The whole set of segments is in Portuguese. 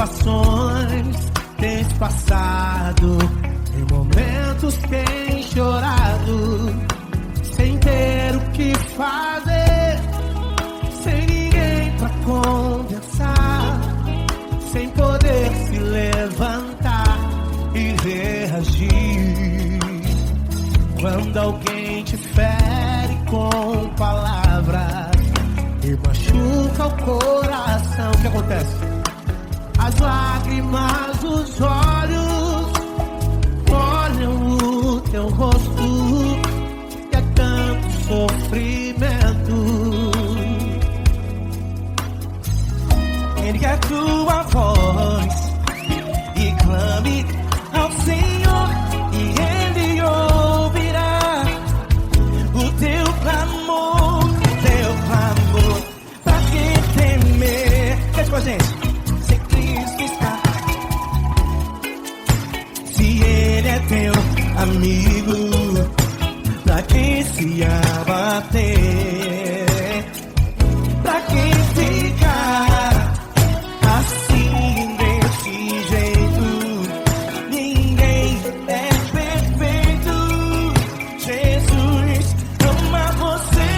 provações tens passado, em momentos tens chorado, sem ter o que fazer, sem ninguém pra conversar, sem poder se levantar e reagir. Quando alguém te fere com palavras e machuca o coração, o que acontece? As lágrimas dos olhos molham o teu rosto, e é tanto sofrimento. Ergue a tua voz e clame ao Senhor, e Ele ouvirá o teu clamor, pra que temer? Cante com a gente. Se Cristo está, se Ele é teu amigo, pra que se abater? Pra que ficar assim desse jeito? Ninguém é perfeito. Jesus ama você.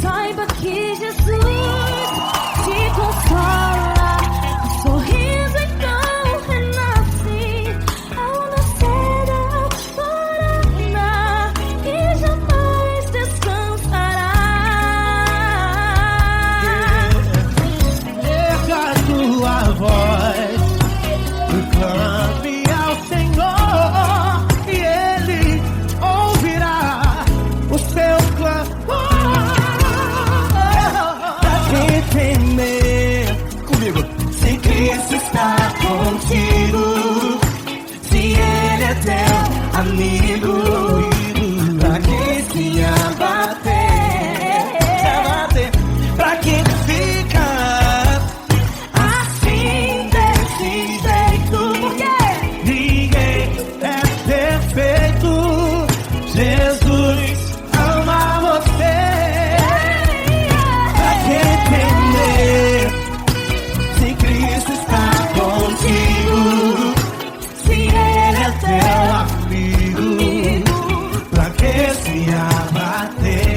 Saiba que Jesus te consola, o sorriso então renasce ao nascer da aurora e jamais descansará. Erga a tua voz e clame ao Senhor, e Ele ouvirá o seu clamor. Pra que temer? Comigo. Se Cristo está contigo, se Ele é teu amigo, pra que se abater? Pra que ficar assim desse jeito? Porque ninguém é perfeito. Jesus ama você. Pra que temer? Se Cristo está contigo, se Ele é teu amigo, pra que se abater?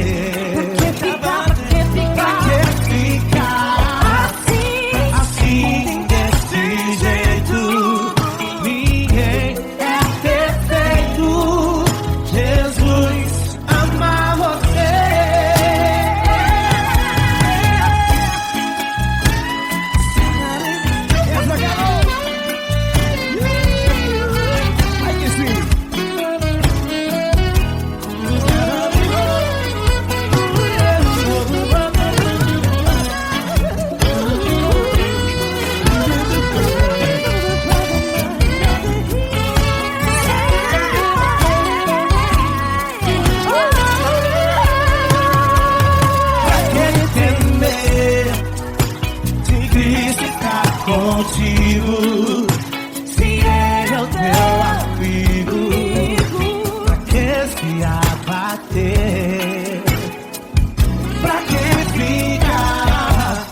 Pra que ficar assim desse jeito? Ninguém é perfeito. Jesus ama você. Ai que sim. Pra que temer? Se Cristo está contigo, se Ele é o teu amigo, pra que se abater? Pra que ficar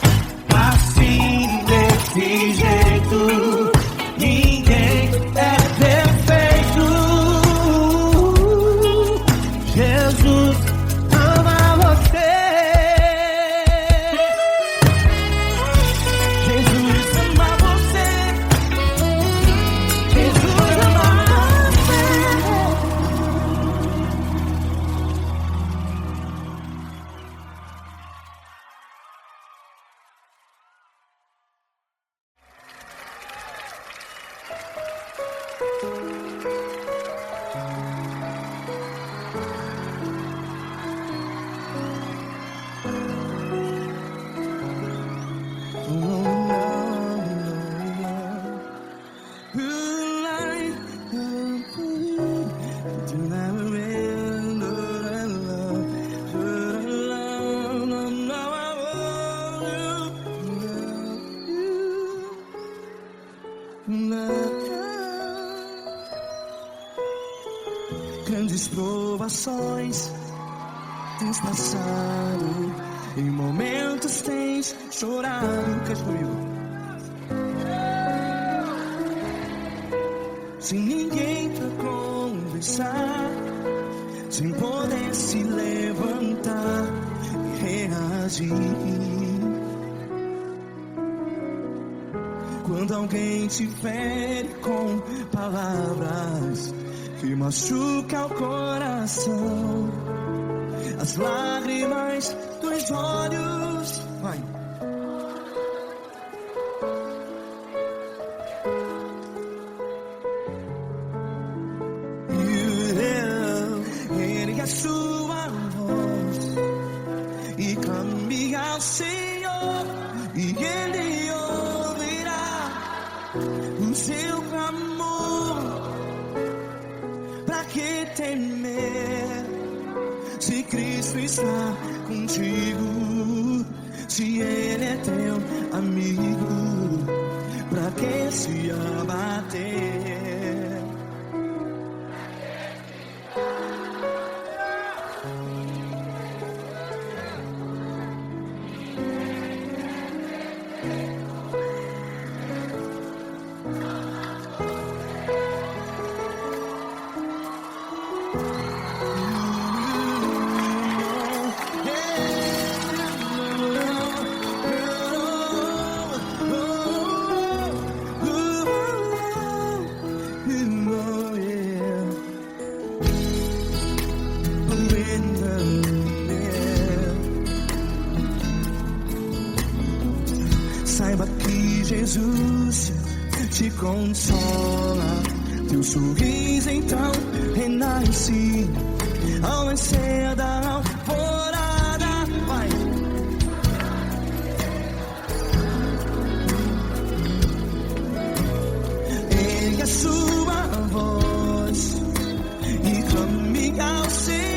assim desse jeito? Ninguém é perfeito. Jesus ama você. Jesus ama você. Jesus ama você. Grandes provações tens passado, Em momentos tens chorado. Cante comigo. Sem ninguém pra conversar, sem poder se levantar e reagir. Quando alguém te fere com palavras que machuca o coração, as lágrimas dos olhos, vai. Ergue a sua voz e clame ao Senhor, e Ele ouvirá o seu clamor. Pra que temer, se Cristo está contigo? Se Ele é teu amigo, pra que se abater? Saiba que Jesus te consola, teu sorriso então renasce ao nascer da alvorada. Vai. Ergue a sua voz e clame ao Senhor.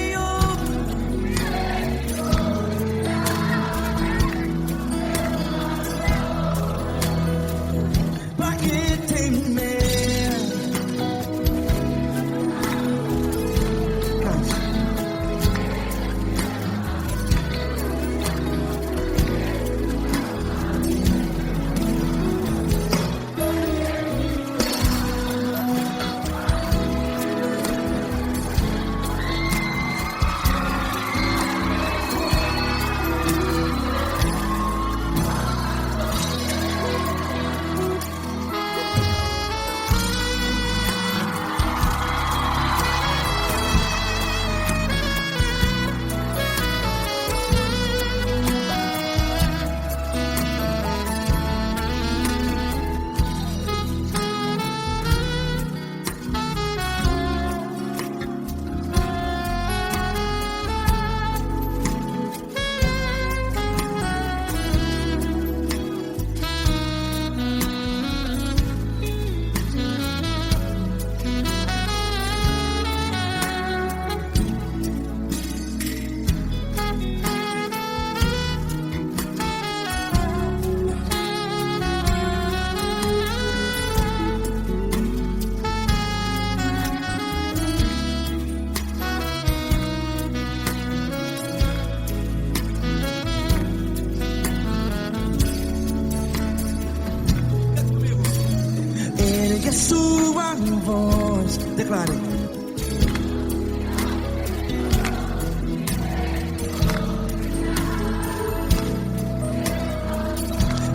Ergue a sua voz, declare.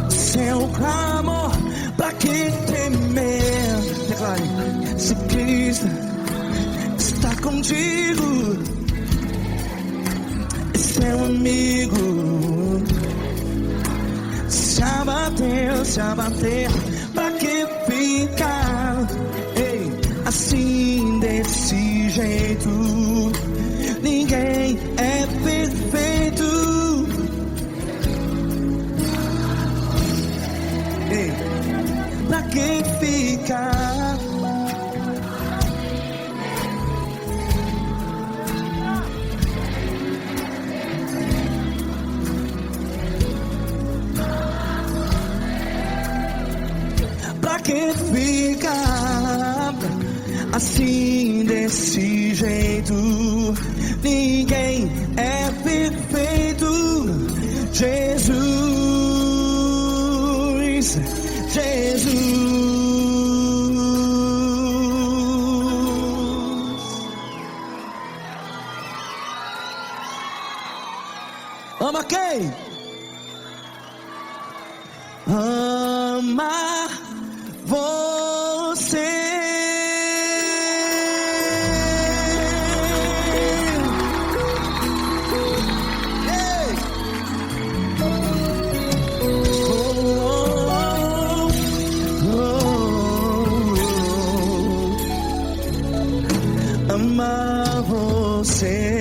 Seu clamor, pra que temer? Declare. Se Cristo está contigo, é seu amigo. Se abater, pra que ficar, ei, assim desse jeito? Ninguém é perfeito. Ei, pra que ficar? Pra que ficar assim desse jeito? Ninguém é perfeito. Ama quem? Ama você. Ei! Amar você.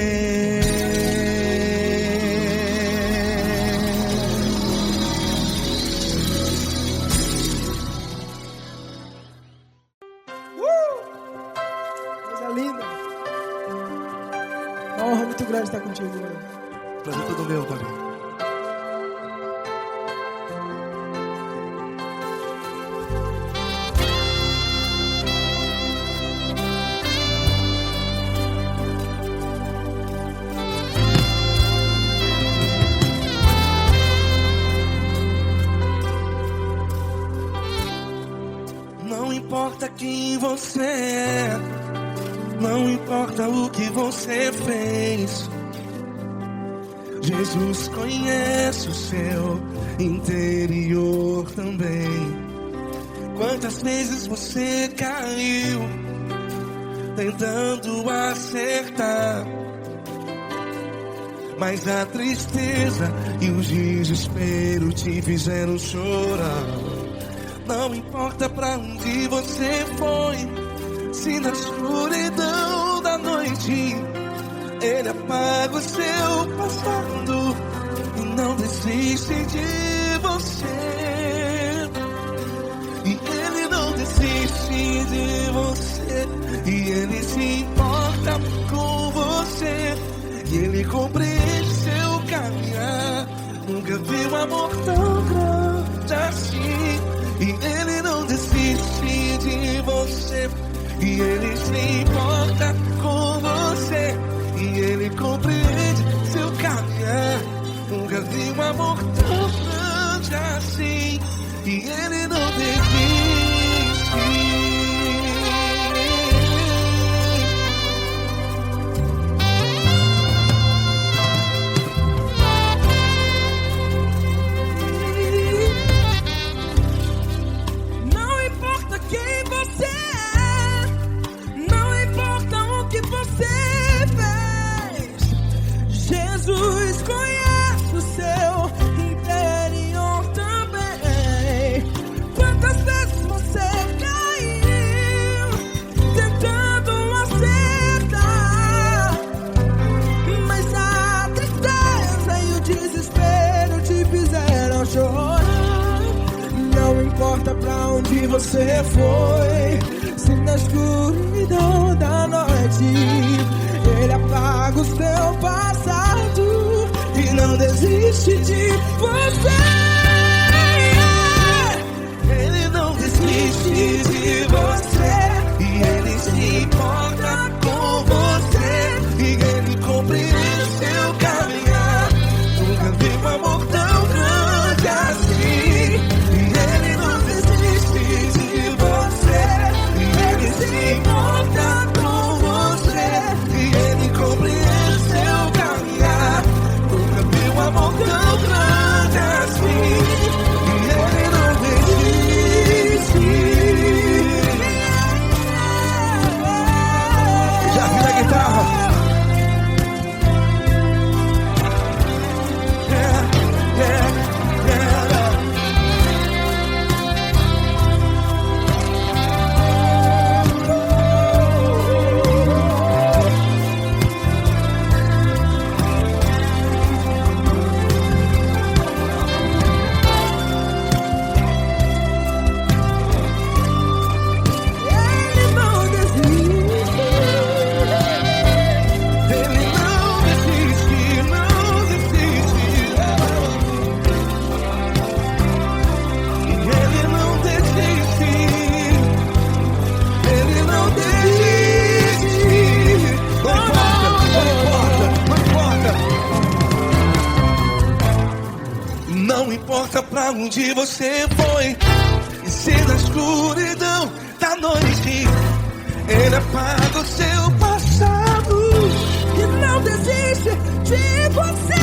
Coisa linda. Uma honra muito grande estar contigo, Glória. Prazer todo meu, Paulinho. Não importa quem você é, não importa o que você fez, Jesus conhece o seu interior também. Quantas vezes você caiu tentando acertar, mas a tristeza e o desespero te fizeram chorar. Não importa pra onde você foi, se na escuridão da noite Ele apaga o seu passado e não desiste de você. E Ele não desiste de você, e Ele se importa com você, e Ele compreende seu caminhar. Nunca vi um amor tão grande assim. E Ele não desiste de você, e Ele se importa com você, e Ele compreende seu caminhar. Nunca vi um amor tão grande assim. E Ele não desiste. Jesus conhece o seu interior também. Quantas vezes você caiu tentando acertar, mas a tristeza e o desespero te fizeram chorar. Não importa pra onde você foi, se na escuridão da noite Ele apaga o seu passado e não desiste de você. Ele não desiste de você, e Ele se importa com você, e Ele compreende seu caminhar. Nunca vi um amor tão grande assim. E Ele não desiste de você, e Ele se importa com você, e Ele compreende seu caminhar. Nunca vi um amor tão grande assim. E Ele não desiste. Já vi a guitarra. Não importa pra onde você foi, e se na escuridão da noite Ele apaga o seu passado E não desiste de você.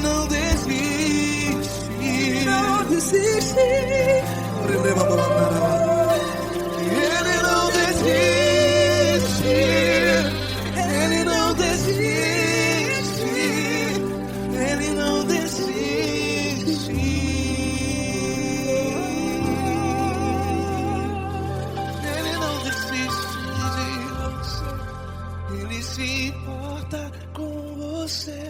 não desiste. Não desiste. Ele não desiste. Ele não desiste. Ele não desiste. Ele não desiste de você. Ele se importa com você.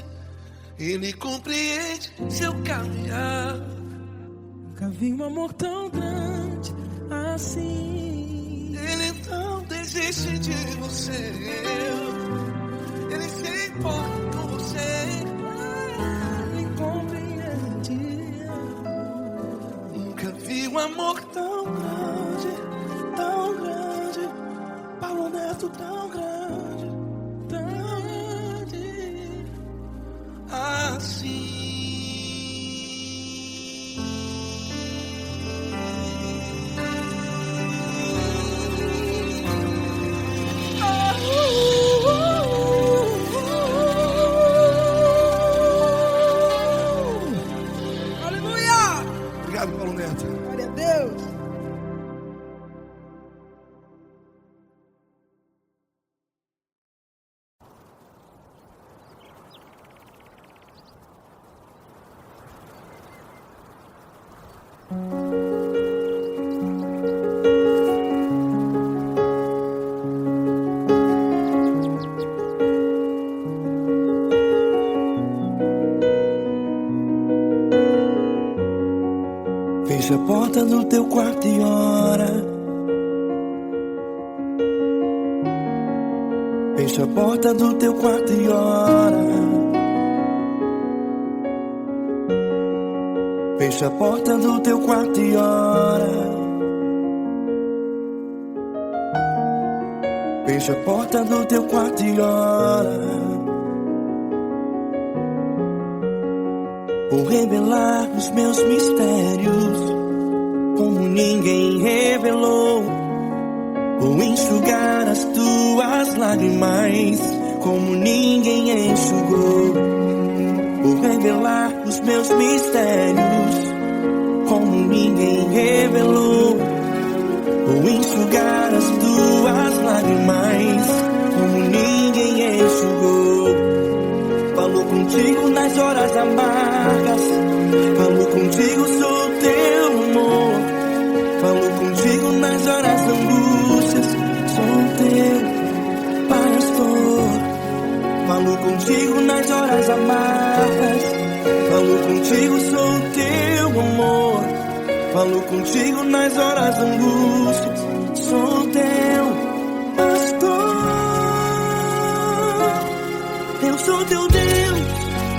Ele compreende seu caminhar. Nunca vi um amor tão grande assim. Ele não desiste de você. Ele se importa com você. Ele compreende. Nunca vi um amor tão grande, Paulo Neto tão grande, assim. Aleluia! Obrigado, Paulo Neto. Glória a Deus. Fecha a porta do teu quarto e ora. Fecha a porta do teu quarto e ora. Fecha a porta do teu quarto e ora. Fecha a porta do teu quarto e ora. Vou revelar os meus mistérios como ninguém revelou. Vou enxugar as tuas lágrimas como ninguém enxugou. Vou revelar os meus mistérios como ninguém revelou. Vou enxugar as tuas lágrimas como ninguém enxugou. Falou contigo nas horas amargas. Falou contigo, sou teu amor. Falou contigo nas horas angústias. Sou teu pastor. Falou contigo nas horas amargas. Falou contigo, sou teu amor. Falou contigo nas horas angústias. Sou teu pastor. Eu sou teu Deus,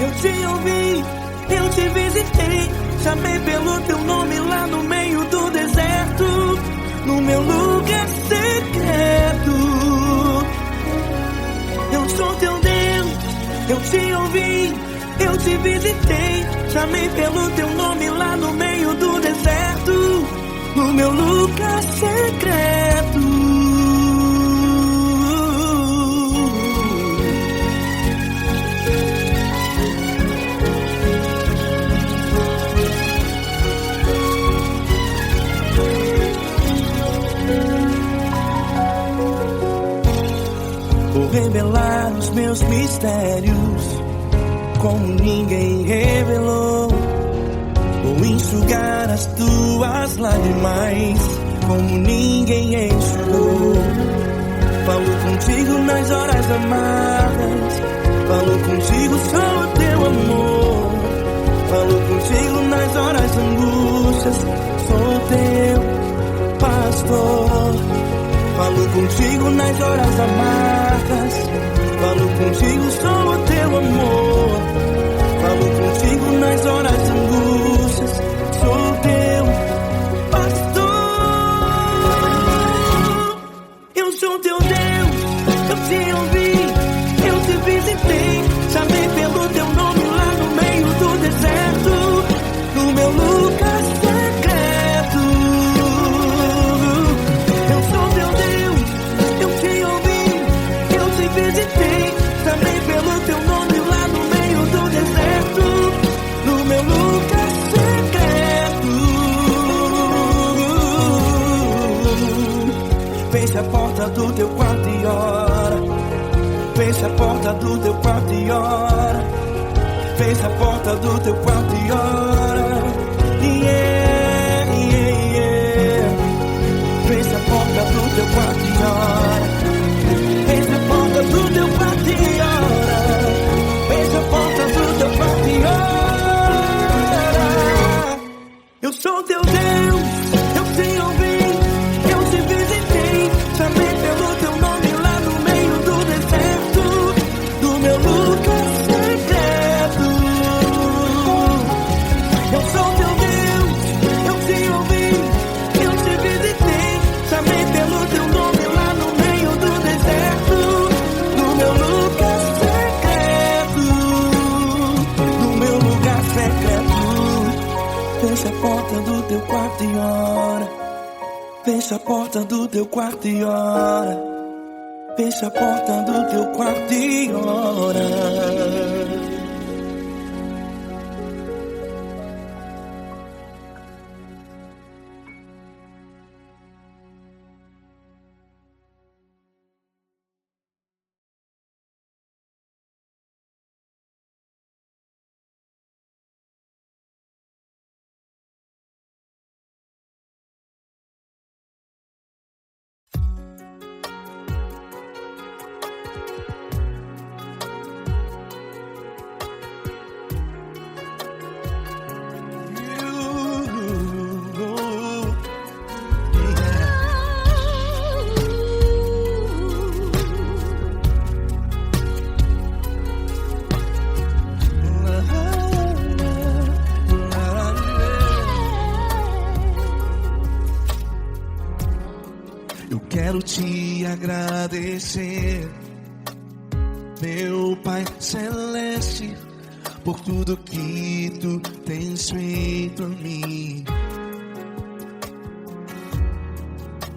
eu te ouvi, eu te visitei. Chamei pelo teu nome lá no meio do deserto, no meu lugar secreto. Eu sou teu Deus, eu te ouvi, eu te visitei. Chamei pelo teu nome lá no meio do deserto, no meu lugar secreto. Vou revelar os meus mistérios como ninguém revelou. Vou enxugar as tuas lágrimas como ninguém enxugou. Falo contigo nas horas amargas. Falo contigo, sou o teu amor. Falo contigo nas horas angústias. Sou teu pastor. Falo contigo nas horas amargas. Falo contigo, sou o teu amor. Falo contigo nas horas angústias. Sou teu pastor. Eu sou teu Deus, eu te ouvi, eu te visitei. Chamei pelo teu nome lá no meio do deserto, no meu lugar secreto. Eu sou teu Deus, eu te ouvi, eu te visitei. Chamei pelo teu nome lá no meio do deserto. quarto e ora. Fecha a porta do teu quarto e ora. Yeah, yeah, yeah. Fecha a porta do teu quarto e ora. Fecha a porta do teu quarto e ora. Fecha a porta do teu quarto e ora. Eu sou teu Deus, eu te ouvi, eu te visitei, chamei pelo teu nome lá no meio do deserto, do meu lugar secreto. Eu sou teu Deus, eu te ouvi, eu te visitei, chamei pelo teu nome lá no meio do deserto, do meu lugar secreto, do meu lugar secreto. Fecha a porta do teu quarto e ora. Fecha a porta do teu quarto e ora. Fecha a porta do teu quarto e ora. Eu quero te agradecer, meu Pai Celeste, por tudo que tu tens feito a mim.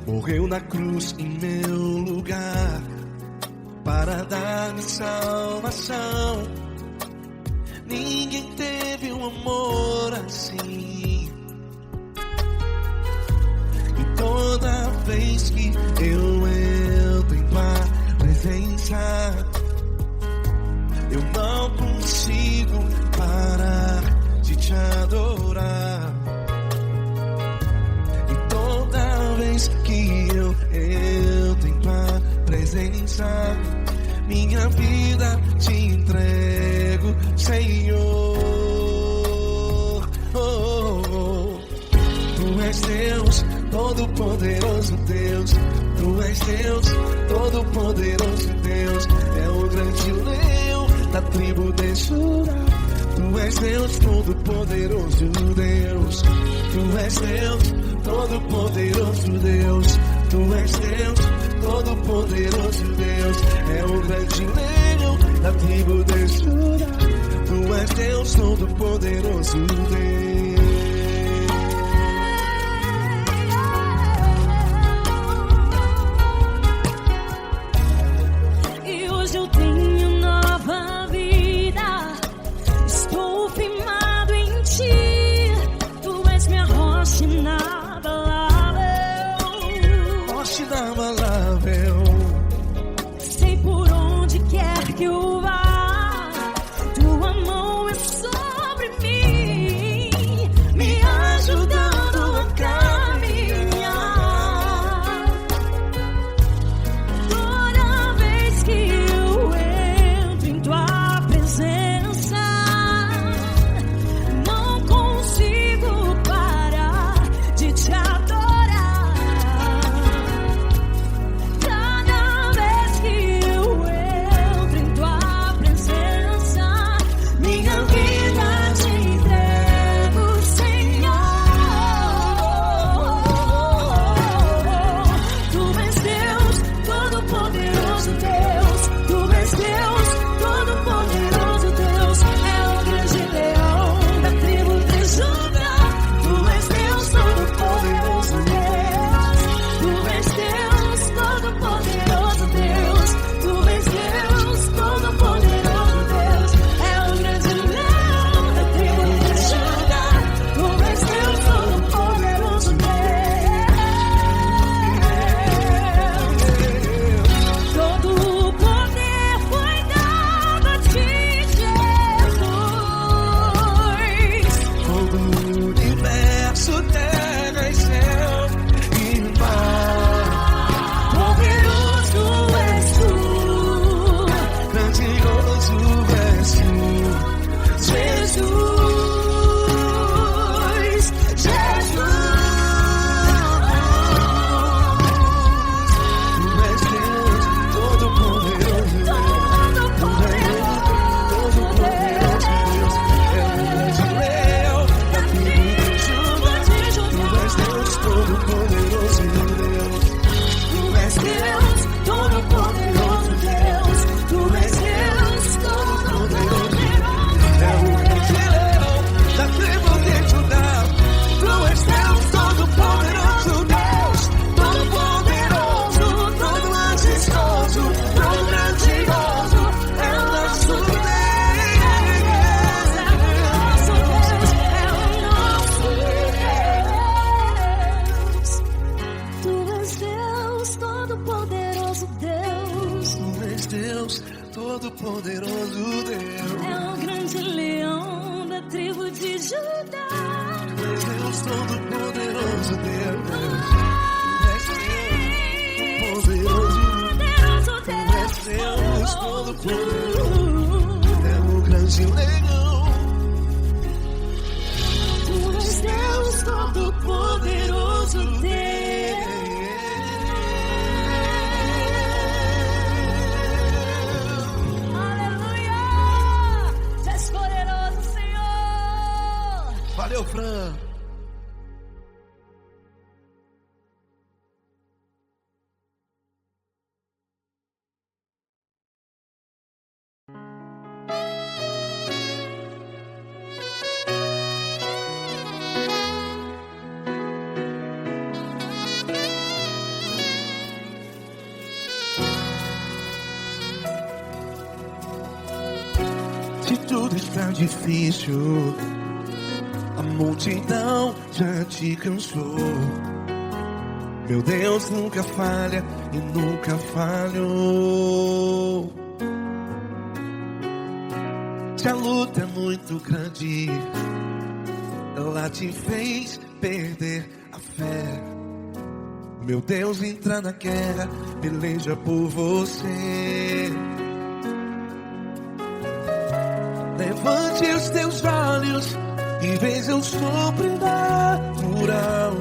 Morreu na cruz em meu lugar para dar-me salvação. Ninguém teve um amor assim. E toda vez que eu entro em tua presença, eu não consigo parar de te adorar. E toda vez que eu entro em tua presença, minha vida te entrego, Senhor. Tu és Deus, Todo-Poderoso Deus. Tu és Deus, Todo-Poderoso Deus. É o grande leão da tribo de Judá. Tu és Deus, Todo-Poderoso Deus. Tu és Deus, Todo-Poderoso Deus. Tu és Deus, Todo-Poderoso Deus. É o grande leão da tribo de Judá. Tu és Deus, Todo-Poderoso Deus. Sei por onde quer que eu vá, tua mão é sobre mim. ajudar. Deus Todo-Poderoso, Deus. Deus Todo-Poderoso, é o grande leão. Tu és Deus Todo-Poderoso, Deus. Aleluia! Tu és poderoso, Senhor. Valeu, Fran. Se tudo está difícil, a multidão já te cansou. Meu Deus nunca falha e nunca falhou. Se a luta é muito grande, ela te fez perder a fé. Meu Deus entra na guerra, peleja por você. Levante os teus olhos e veja o sobrenatural.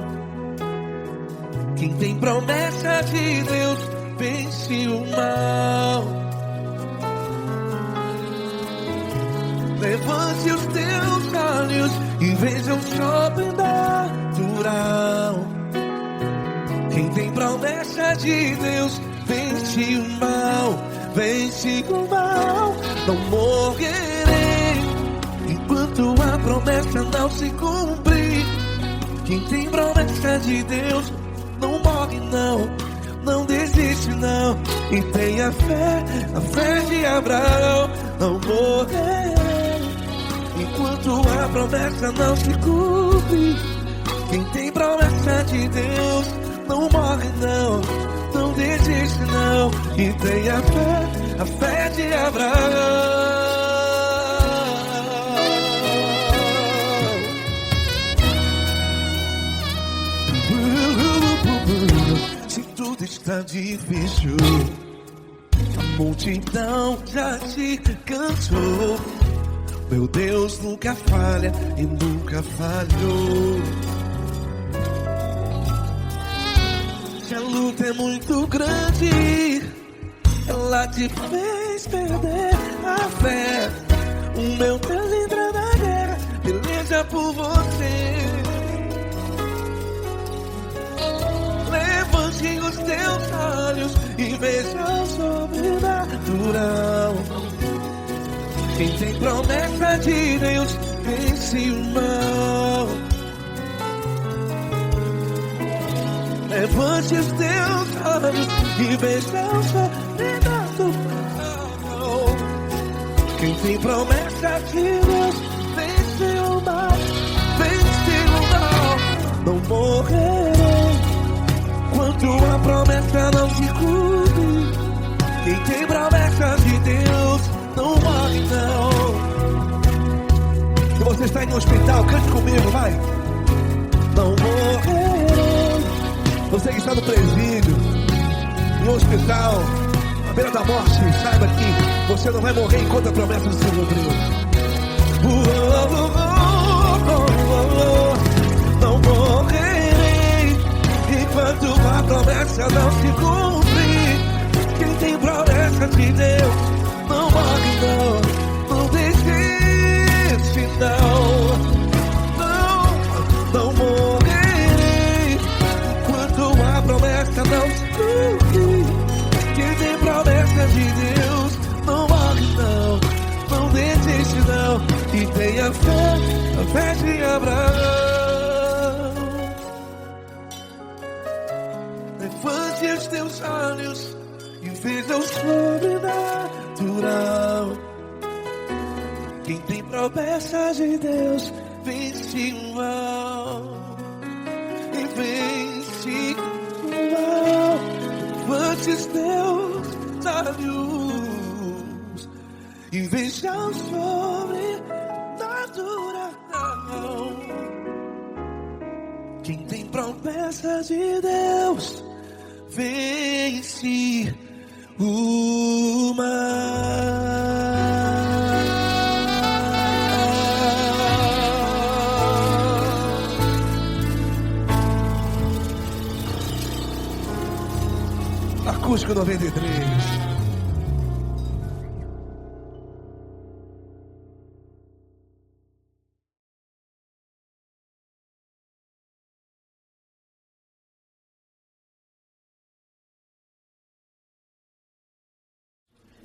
Quem tem promessa de Deus vence o mal. Levante os teus olhos e veja o sobrenatural. Quem tem promessa de Deus vence o mal. Vence o mal. Não morrerei enquanto a promessa não se cumprir. Quem tem promessa de Deus não morre não, não desiste não. E tenha fé, a fé de Abraão. Não morrerei enquanto a promessa não se cumpre. Quem tem promessa de Deus não morre não, não desiste não. E tenha fé, a fé de Abraão. Se tudo está difícil, a multidão já te cansou. Meu Deus nunca falha e nunca falhou. Se a luta é muito grande, ela te fez perder a fé. O meu Deus entra na guerra, peleja por você. Levante os teus olhos e veja o sobrenatural. Quem tem promessa de Deus vence o mal. Levante os teus olhos e veja o sobrenatural. Quem tem promessa de Deus vence o mal. Vence o mal. Não morrerei enquanto a promessa não se cumpre. Quem tem promessa de Deus não morre não. Se você está em um hospital, cante comigo, vai. Não morrerei. Você que está no presídio, em um hospital, à beira da morte, saiba que você não vai morrer enquanto a promessa não se cumprir. Não morrerei enquanto a promessa não se cumprir. Quem tem promessa de Deus não morre não, não desiste não. Não morrerei enquanto a promessa não se cumprir. Quem tem promessa de Deus não morre não, não desiste não. E tenha fé, a fé de Abraão. Levante os teus olhos e veja o sobrenatural. Quem tem promessa de Deus vence o mal. E vence o mal. Levante os teus olhos e veja o sobrenatural. Quem tem promessa de Deus vence o mar. Acústico 93.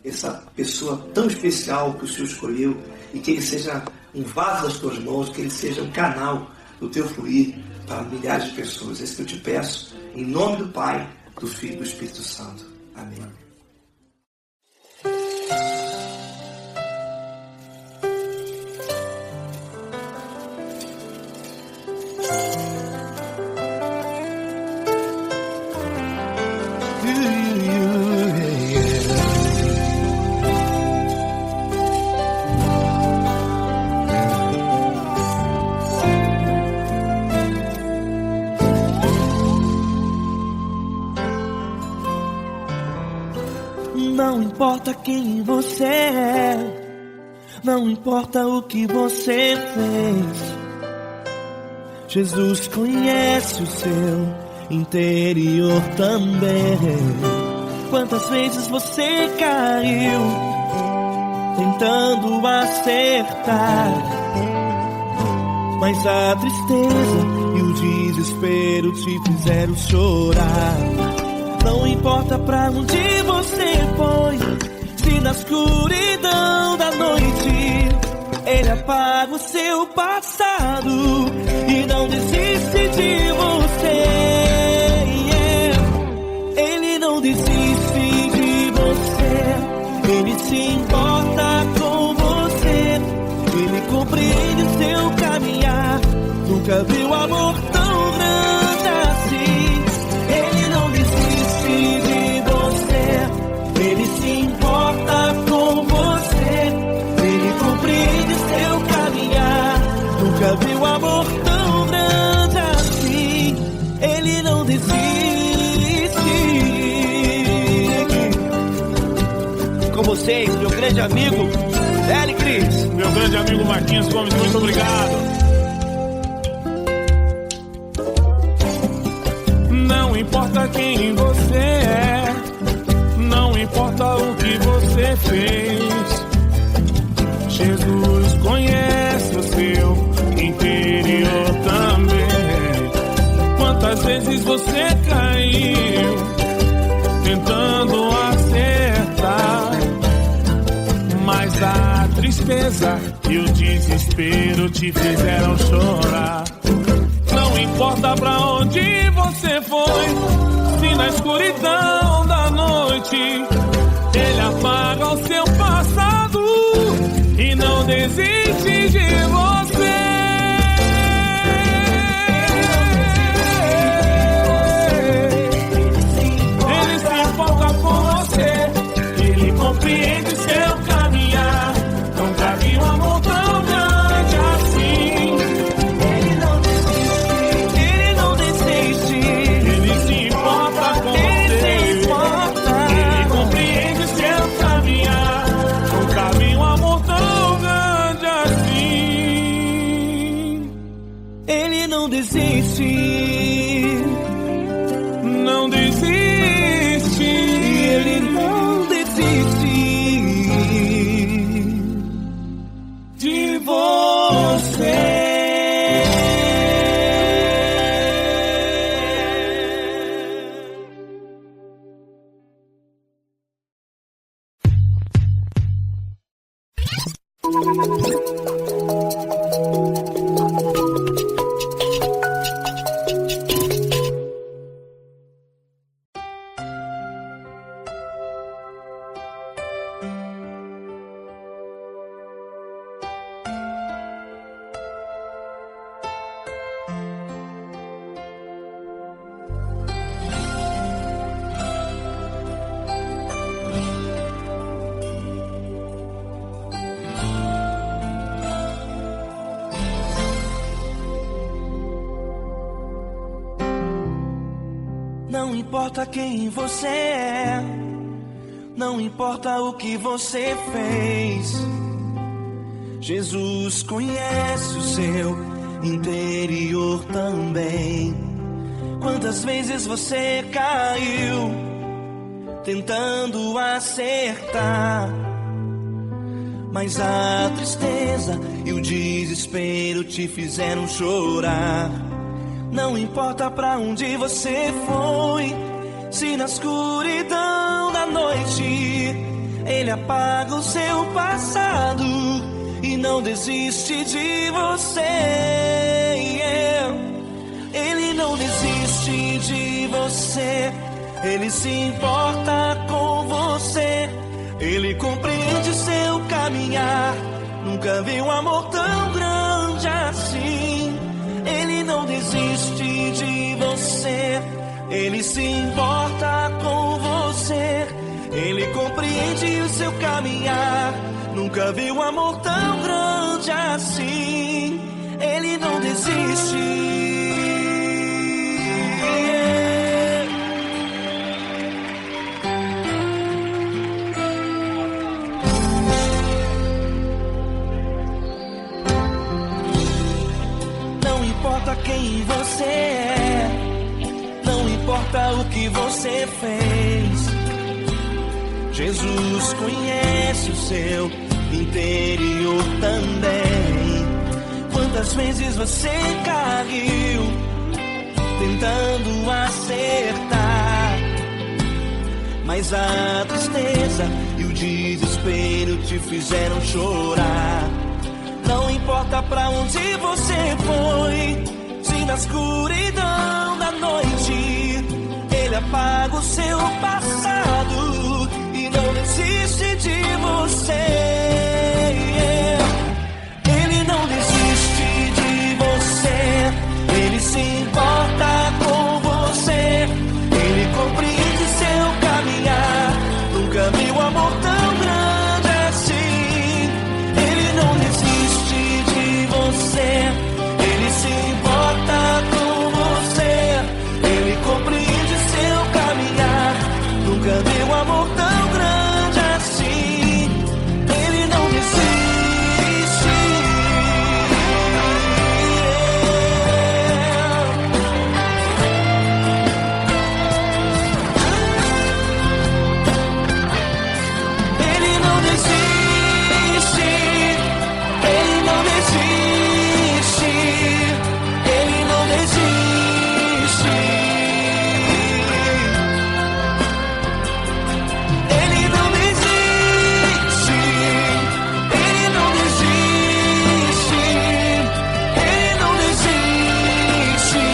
Essa pessoa tão especial que o Senhor escolheu, e que ele seja um vaso das tuas mãos, que ele seja um canal do teu fluir para milhares de pessoas. É isso que eu te peço, em nome do Pai, do Filho e do Espírito Santo. Amém. Não importa quem você é, não importa o que você fez, Jesus conhece o seu interior também. Quantas vezes você caiu tentando acertar, mas a tristeza e o desespero te fizeram chorar. Não importa pra onde você foi, se na escuridão da noite Ele apaga o seu passado e não desiste de você. Ele não desiste de você, Ele se importa com você, Ele compreende o seu caminhar. Nunca viu amor tão grande assim. Ele não desiste de você, Ele se importa com você, Ele compreende seu caminhar. Nunca viu amor tão grande assim. Ele não desiste. Com vocês, meu grande amigo L. Cris, meu grande amigo Marquinhos Gomes, muito obrigado. Não importa quem você é, não importa o que você fez, Jesus conhece o seu interior também. Quantas vezes você caiu tentando acertar, mas a tristeza e o desespero te fizeram chorar. Não importa pra onde você foi, se na escuridão da noite Ele apaga o seu passado e não desiste de você. Ele se importa com você, Ele compreende seu caminhar. Nunca vi um amor tão grande assim. Não desiste, não desiste, Ele não desiste de você. Não importa quem você é, não importa o que você fez, Jesus conhece o seu interior também. Quantas vezes você caiu tentando acertar, mas a tristeza e o desespero te fizeram chorar. Não importa pra onde você foi, se na escuridão da noite Ele apaga o seu passado e não desiste de você. Ele não desiste de você, Ele se importa com você, Ele compreende seu caminhar. Nunca vi um amor tão grande assim. Ele não desiste de você, Ele se importa com você, Ele compreende o seu caminhar. Nunca vi um amor tão grande assim. Ele não desiste. Não importa quem você é, não importa o que você fez, Jesus conhece o seu interior também. Quantas vezes você caiu tentando acertar, mas a tristeza e o desespero te fizeram chorar. Não importa pra onde você foi, se na escuridão da noite Ele apaga o seu passado e não desiste de você. Ele não desiste de você, Ele se importa com você, Ele compreende seu caminhar. Nunca vi um amor tão grande assim. Ele não desiste de você, Ele se importa com você, Ele compreende seu caminhar. Nunca vi um amor tão grande assim. Ele não desiste. Ele não desiste. Ele não desiste. Ele não desiste. Ele não desiste. Ele não desiste. Ele não desiste.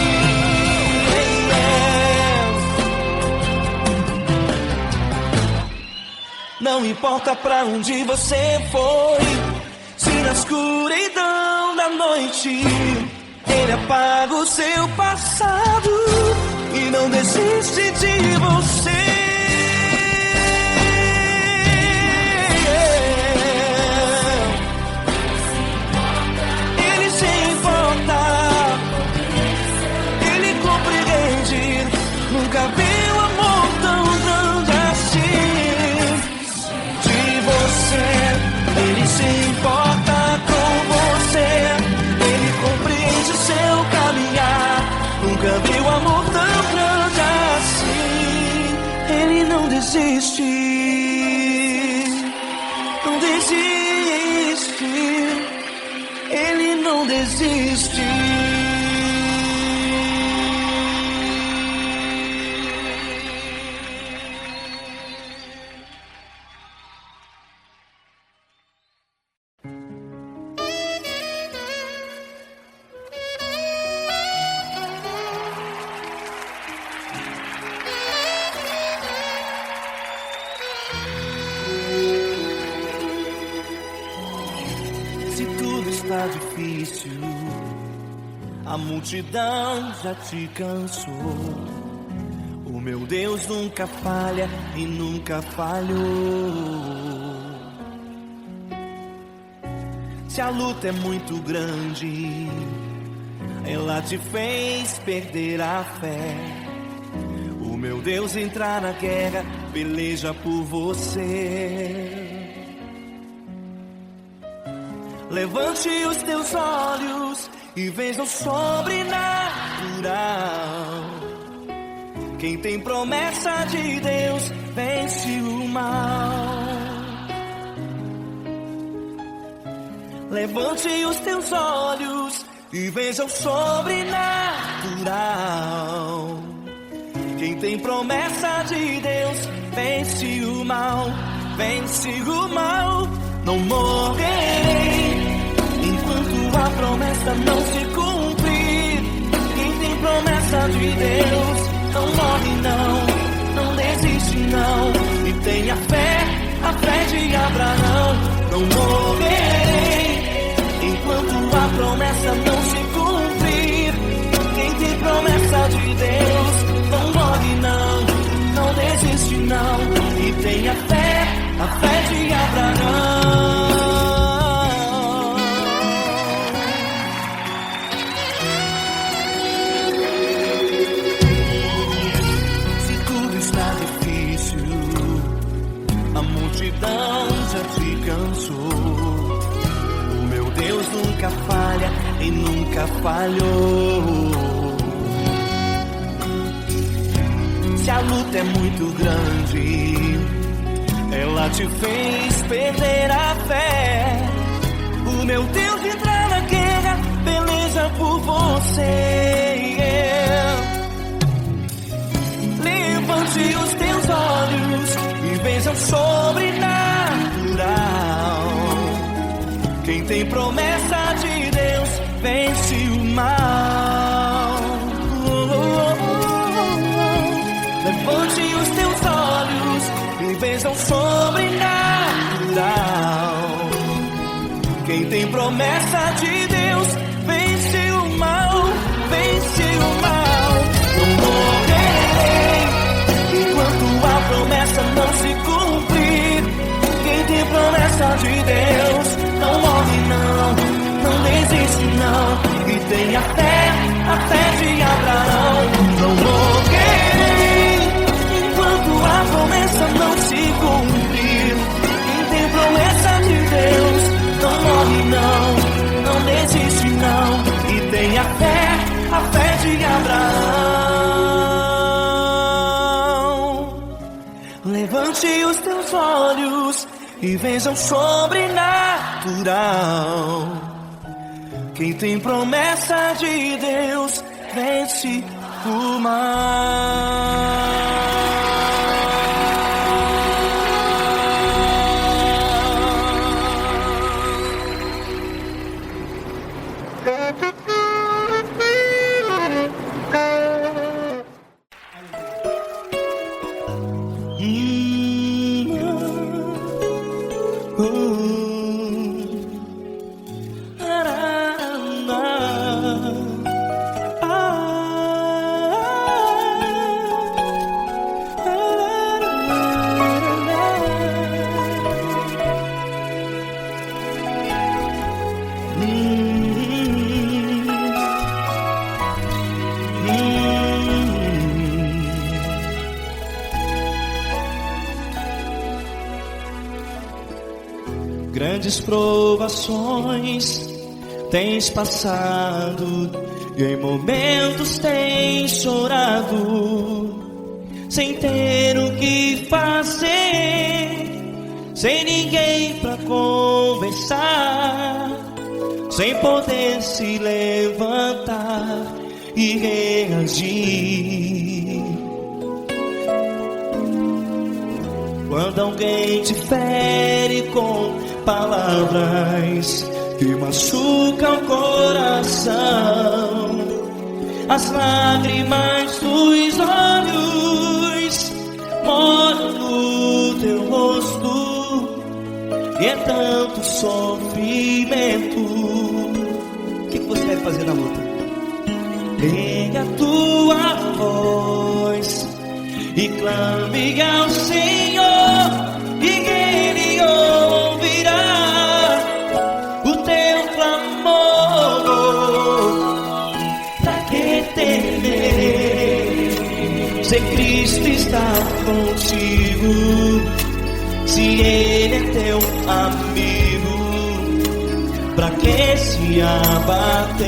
Não importa pra onde você foi, se na escuridão da noite Ele apaga o seu passado e não desiste de você. Ele se importa, Ele compreende. Nunca vi um amor tão grande assim. De você, Ele se importa com você, Ele compreende seu caminhar. Nunca vi um amor tão grande assim. Ele não desiste, não desiste. Ele não desiste. Se tudo está difícil, a multidão já te cansou. O meu Deus nunca falha e nunca falhou. Se a luta é muito grande, ela te fez perder a fé. O meu Deus entrar na guerra, peleja por você. Levante os teus olhos e veja o sobrenatural. Quem tem promessa de Deus vence o mal. Levante os teus olhos e veja o sobrenatural. Quem tem promessa de Deus vence o mal, vence o mal. Não morrerei enquanto a promessa não se cumprir. Quem tem promessa de Deus não morre não desiste não. E tenha fé, a fé de Abraão. Não morrerei enquanto a promessa não se cumprir. Quem tem promessa de Deus não morre não desiste não. E tenha fé, a fé de Abraão. Se tudo está difícil, a multidão já te cansou. O meu Deus nunca falha e nunca falhou. Se a luta é muito grande, ela te fez perder a fé. O meu Deus entra na guerra, peleja por você. Levante os teus olhos e veja o sobrenatural. Quem tem promessa de Deus vence o mal. Levante os teus olhos e veja o sobrenatural. Quem tem promessa de Deus vence o mal, vence o mal. Não morrerei enquanto a promessa não se cumprir. Quem tem promessa de Deus não morre não desiste não. E tenha fé, a fé de Abraão. Não morrerei enquanto a promessa não se cumprir. Quem tem promessa de Deus não morre não desiste não. E tenha fé, a fé de Abraão. Levante os teus olhos e veja o sobrenatural. Quem tem promessa de Deus vence o mal. Grandes provações tens passado e em momentos tens chorado, sem ter o que fazer, sem ninguém pra conversar, sem poder se levantar e reagir. Quando alguém te fere com palavras que machucam o coração, as lágrimas dos olhos moram no teu rosto, e é tanto sofrimento. O que você deve fazer na luta? Erga a tua voz e clame ao Senhor, e Ele ouvirá o teu clamor. Pra que temer? Sei Cristo está contigo, se Ele é teu amigo, pra que se abater?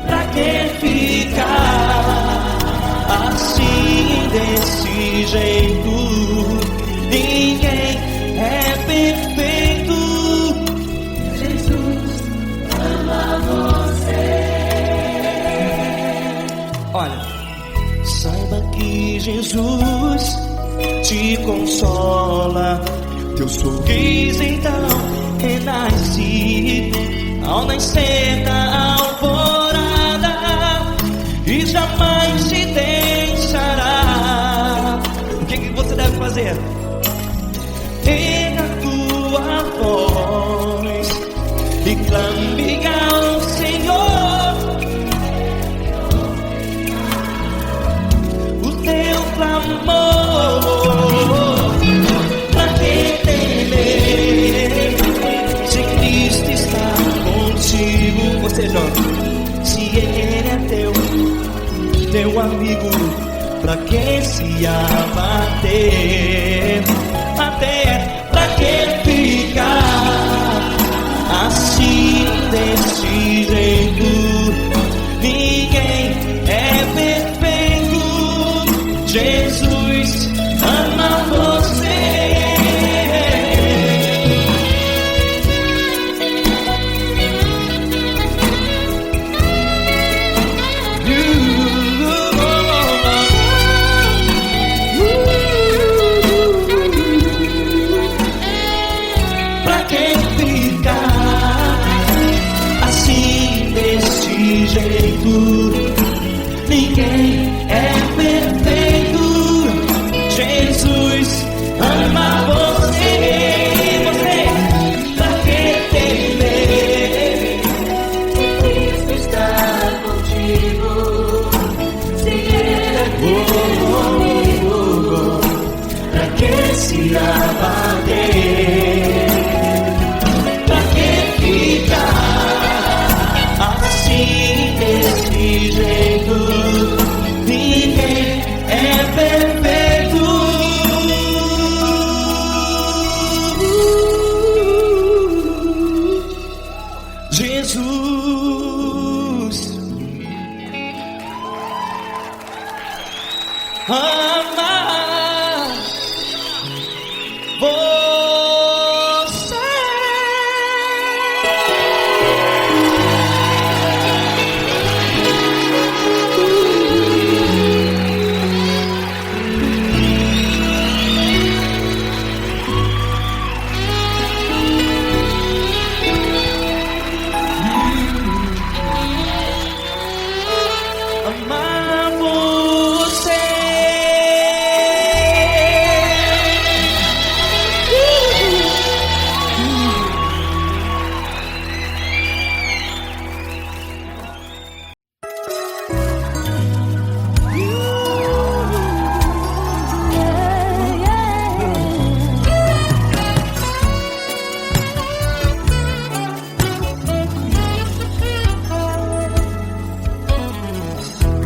Pra que ficar assim desse jeito? Ninguém é perfeito. Jesus ama você. Olha, saiba que Jesus te consola. Teu sorriso então renasce ao nascer da alvorada e jamais te deixará. O que você deve fazer? Erga a tua voz e clame ao Senhor. O teu clamor, pra que temer, se Cristo está contigo? Ou seja, se Ele é teu amigo, pra que se abater? Até pra que ficar assim desse jeito? Ninguém é perfeito. Jesus ama você. Ninguém é perfeito. Jesus ama você. Você, pra que temer? Cristo está contigo, se Ele é teu amigo, pra que se abater? Pra que ficar assim desse jeito? Ninguém é perfeito. Jesus ama você. Amar você.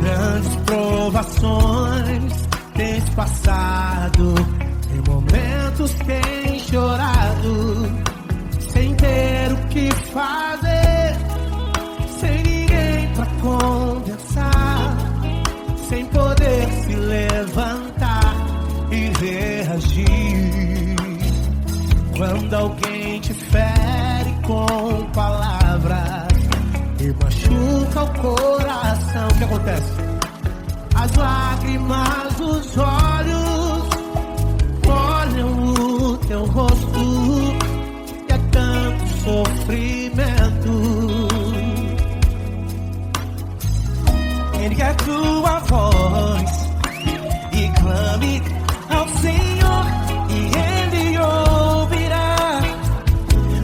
Grandes provações tens passado, em momentos tens chorado, sem ter o que fazer, sem ninguém pra conversar, sem poder se levantar e reagir. Quando alguém te fere com palavras e machuca o coração, o que acontece? As lágrimas dos olhos olham o teu rosto e é tanto sofrimento. Ergue a tua voz e clame ao Senhor, e Ele ouvirá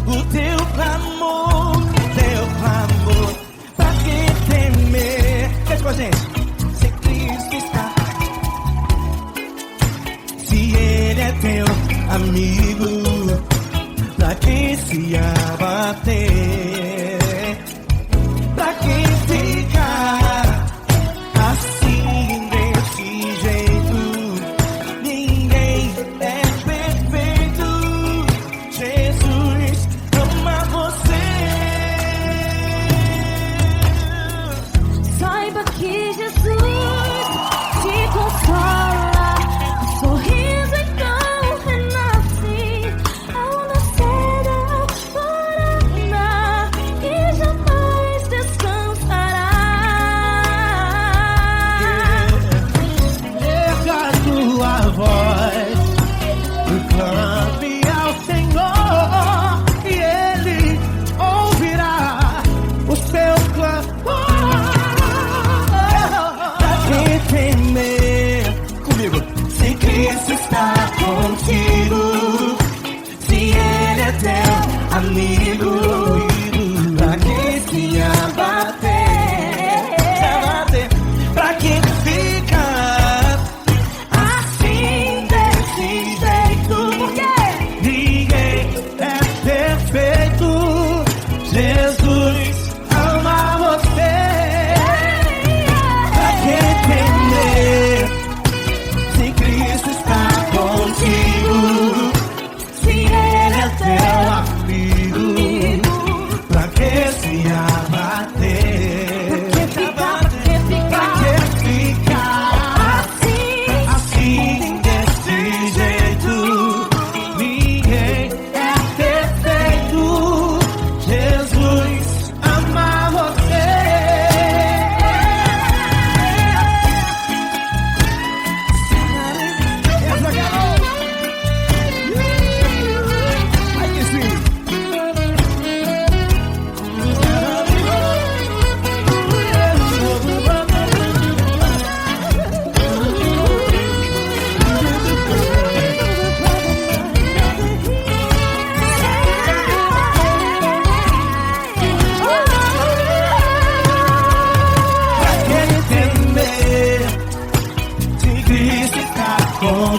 o teu clamor, pra que temer? Cante com a gente. Se Cristo está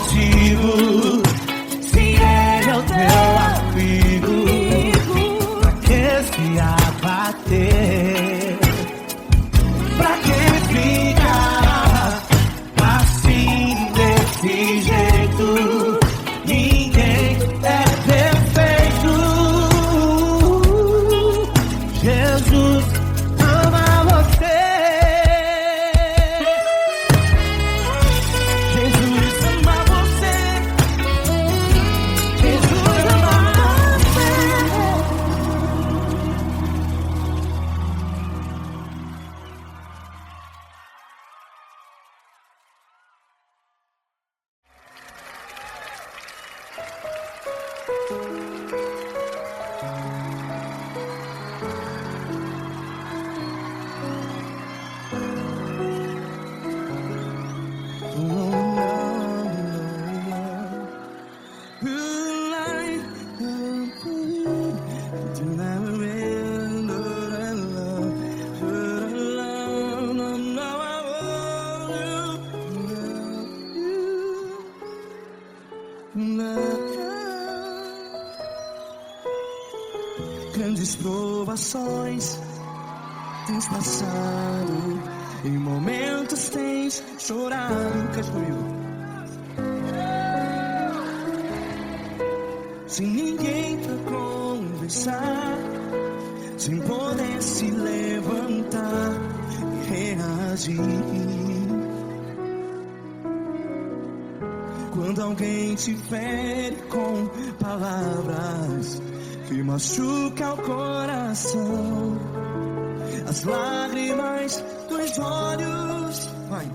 contigo. Se ele é o teu amigo, pra que se abater? Pra que ficar assim desse jeito? Ninguém é perfeito. Jesus ama você. Jesus ama você. Jesus ama Grandes provações tens passado, em momentos tens chorado. Cante comigo. Sem ninguém pra conversar, sem poder se levantar e reagir. Quando alguém te fere com palavras que machuca o coração, as lágrimas dos olhos, vai.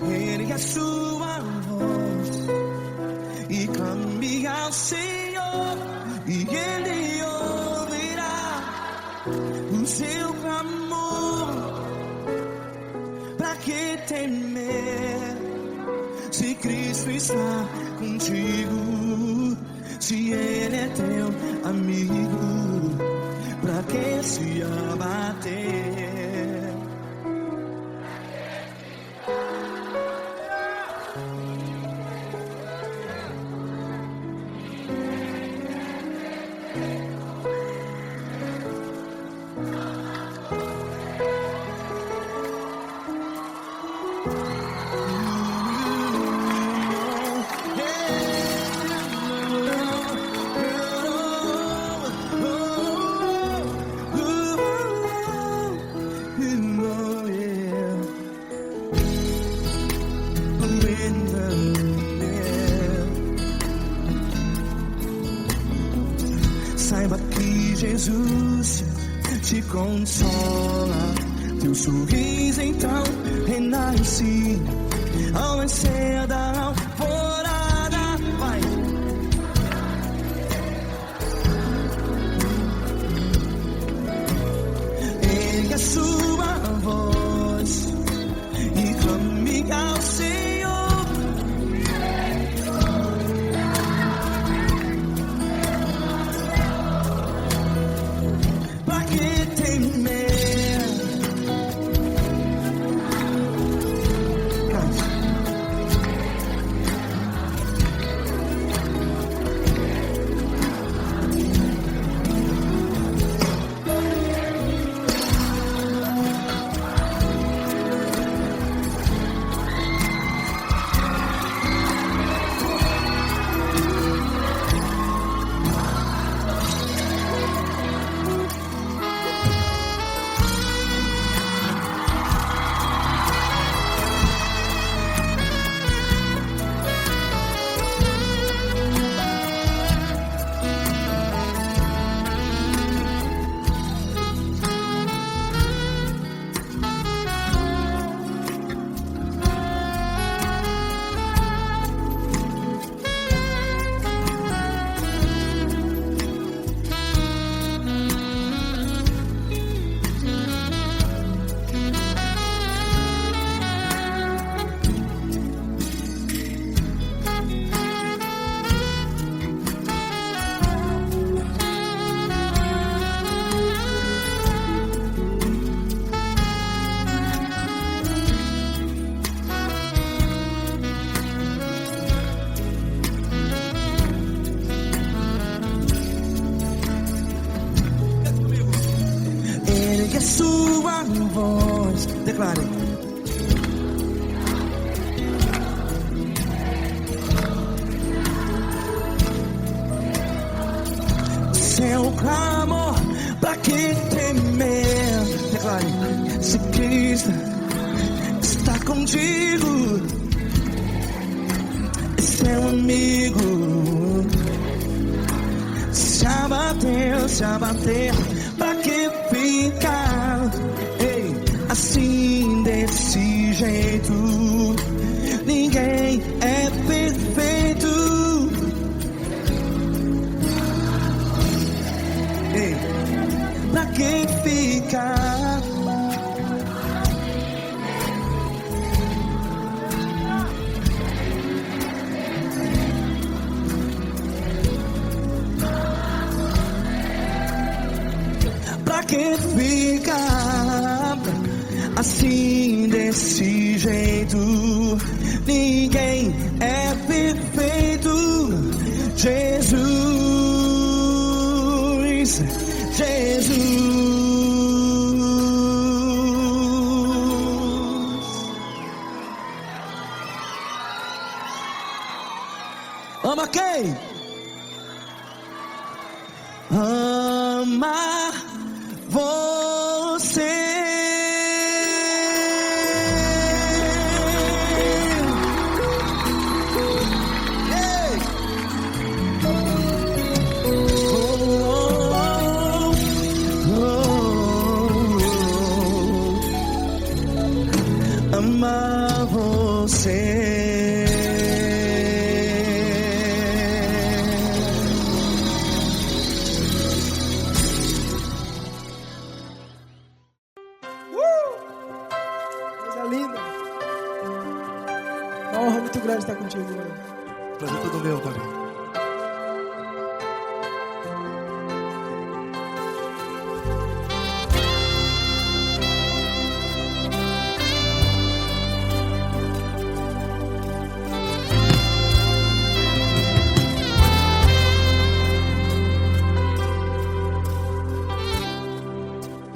Ergue a sua voz e clame ao Senhor, e Ele ouvirá o seu clamor. Pra que temer, se Cristo está contigo? Se Ele é teu amigo, pra que se abater? Saiba que Jesus te consola, teu sorriso então renasce ao nascer da alvorada. Vai. Ergue a sua voz e clame ao Senhor. uma voz. Declare. Seu clamor, pra que temer? Declare. Se Cristo está contigo, seu amigo. Se abater, pra que ficar? Ei, assim desse jeito, ninguém é perfeito. Ei, pra que ficar? Pra que ficar assim desse jeito? Ninguém é perfeito. Jesus, Jesus. Ama quem? Ama você. Ei. Ama você. Coisa linda. Uma honra muito grande estar contigo, Deus. Prazer todo meu, Pai.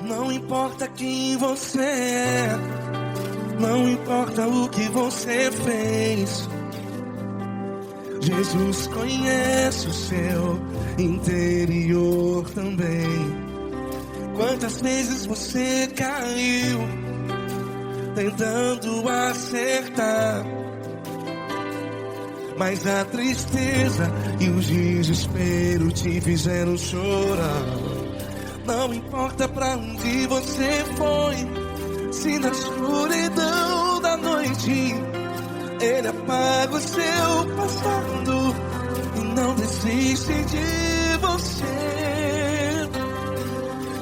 Não importa quem você é, não importa o que você fez, Jesus conhece o seu interior também. Quantas vezes você caiu tentando acertar, mas a tristeza e o desespero te fizeram chorar. Não importa pra onde você foi, se na escuridão da noite Ele apaga o seu passado e não desiste de você.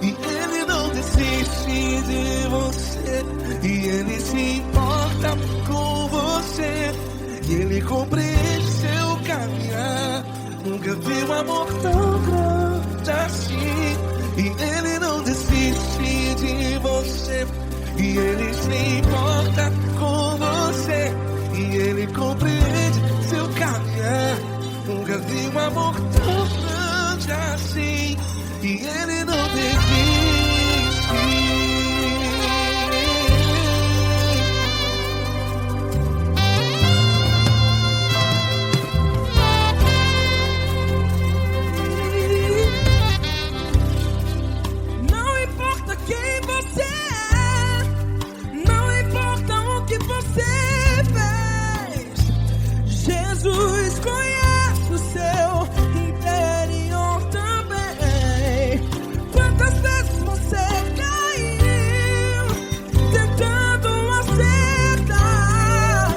E Ele não desiste de você, e Ele se importa com você, e Ele compreende seu caminhar. Nunca vi um amor tão grande assim. E Ele não desiste de você, e Ele se importa com você, e Ele compreende seu caminhar. Nunca vi um amor tão grande assim. E Ele não desiste. Jesus conhece o seu interior também. Quantas vezes você caiu tentando acertar,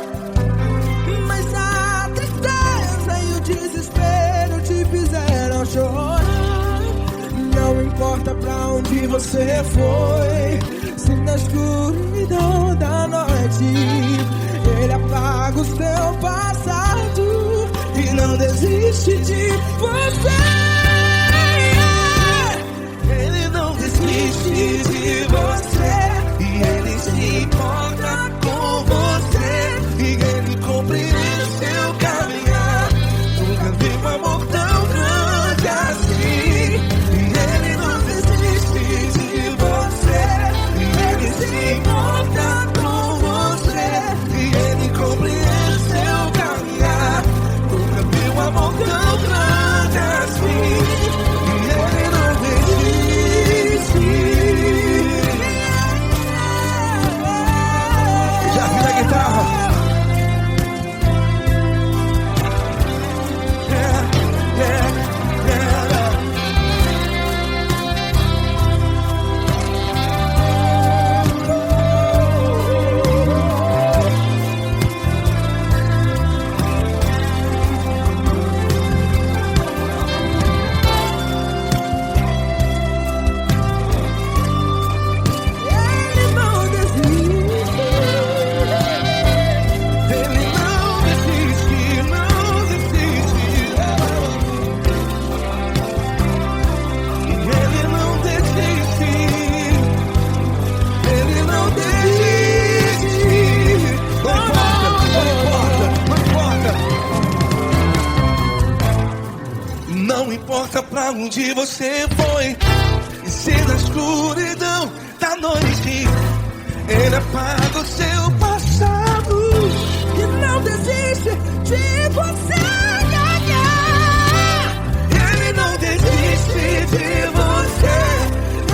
mas a tristeza e o desespero te fizeram chorar. Não importa pra onde você foi, se na escuridão da noite Ele apaga o seu passado e não desiste de você. Ele não desiste de você, e Ele se importa com você, e Ele compreende seu caminhar. Nunca vi um amor tão grande assim. E Ele não desiste de você, e Ele onde você foi. E se na escuridão da noite Ele apaga o seu passado E não desiste de você. Ele não desiste de você.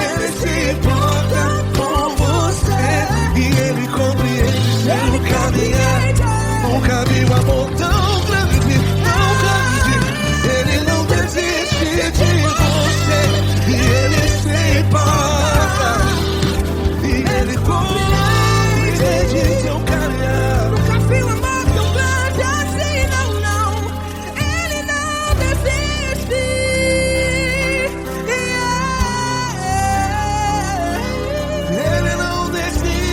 Ele se importa com você. E Ele compreende seu caminhar. Nunca vi um amor tão grande, tão grande. Ele não desiste de você. E Ele se importa. E Ele compreende seu caminhar. Nunca vi um amor tão grande assim, não, não. Ele não desiste. Ele não desiste.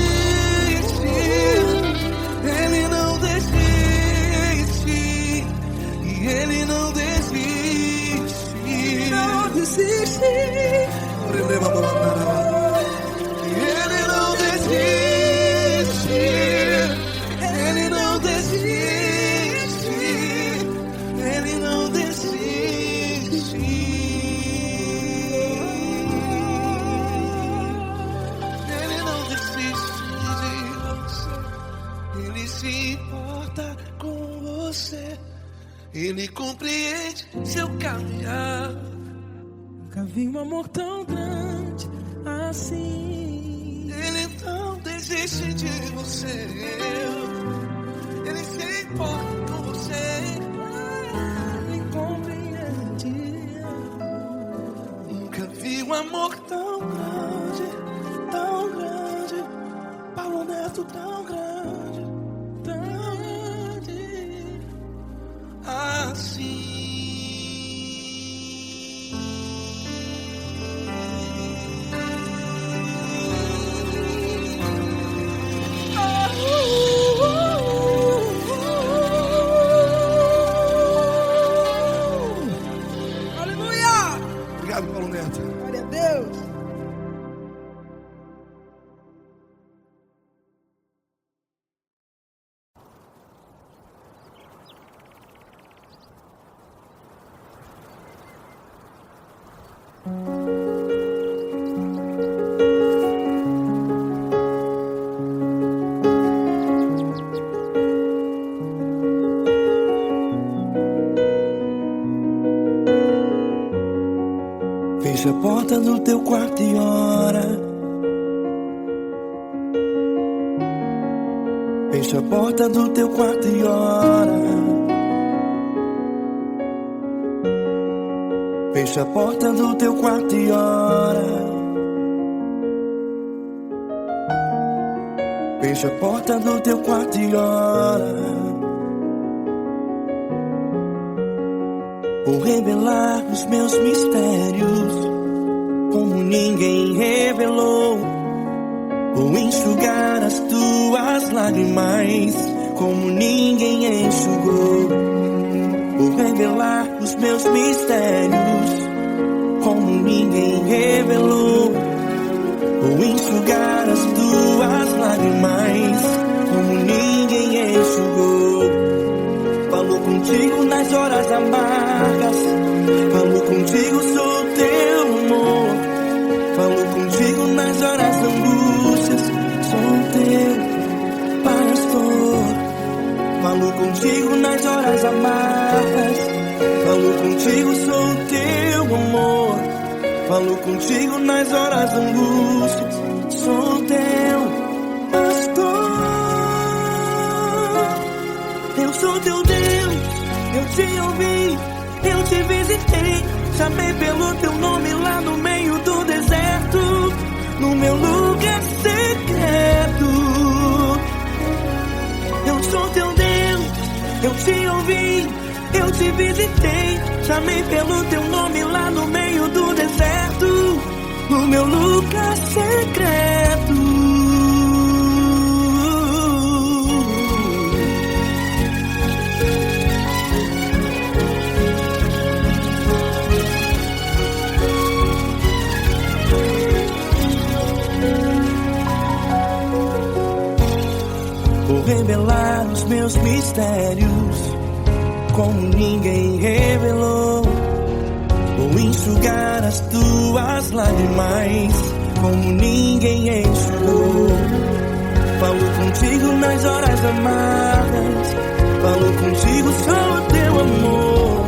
Ele não desiste. E Ele não desiste. Não desiste. Ele não desiste. Ele não desiste. Ele não desiste. Ele não desiste de você. Ele se importa com você. Ele compreende seu caminhar. Nunca vi um amor tão grande assim. Ele não desiste de você. Ele se importa com você. Ele compreende. Nunca vi um amor tão grande, tão grande. Paulo Neto tão grande, tão grande assim. Aleluia! Obrigado, Paulo Neto. Glória a Deus. Fecha a porta do teu quarto e ora. Fecha a porta do teu quarto e ora. Fecha a porta do teu quarto e ora. Fecha a porta do teu quarto e ora. Vou revelar os meus mistérios como ninguém revelou. Vou enxugar as tuas lágrimas como ninguém enxugou. Vou revelar os meus mistérios como ninguém revelou. Vou enxugar as tuas lágrimas como ninguém enxugou. Falo contigo nas horas amargas. Falo contigo, sou teu amor. Falo contigo nas horas angústias. Sou teu pastor. Falo contigo nas horas amargas. Falo contigo, sou teu amor. Falo contigo nas horas angústias. Sou teu pastor. Eu sou teu Deus, eu te ouvi, eu te visitei. Chamei pelo teu nome lá no meio do deserto, no meu lugar secreto. Eu sou teu Deus, eu te ouvi, eu te visitei. Chamei pelo teu nome lá no meio do deserto, no meu lugar secreto. Vou revelar os meus mistérios como ninguém revelou. Vou Vou enxugar as tuas lágrimas como ninguém enxugou. Falo contigo nas horas amargas, falo contigo só o teu amor.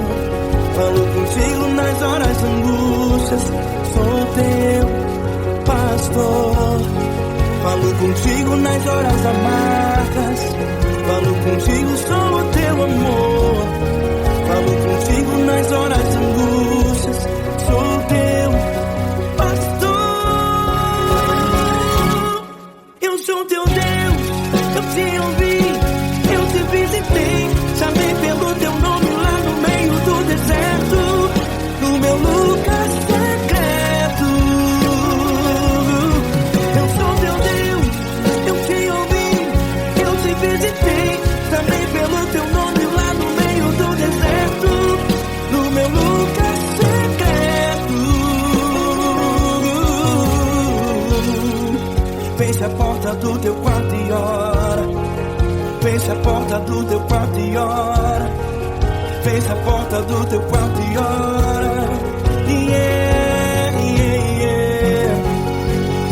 Falo contigo nas horas angústias, sou teu pastor. Falo contigo nas horas amargas, falo contigo só o teu amor. Falo contigo nas horas angústias, sou teu pastor. Eu sou teu Deus, eu te ouvi, eu te visitei, chamei pelo teu nome lá no meio do deserto, no meu lugar secreto. Eu sou teu Deus, eu te ouvi, eu te visitei, chamei pelo teu nome lá no meio do deserto, no meu lugar secreto. Fecha a porta do teu quarto e ora. Fecha a porta do teu quarto e ora. Fecha a porta do teu quarto e ora. Yeah, yeah, yeah.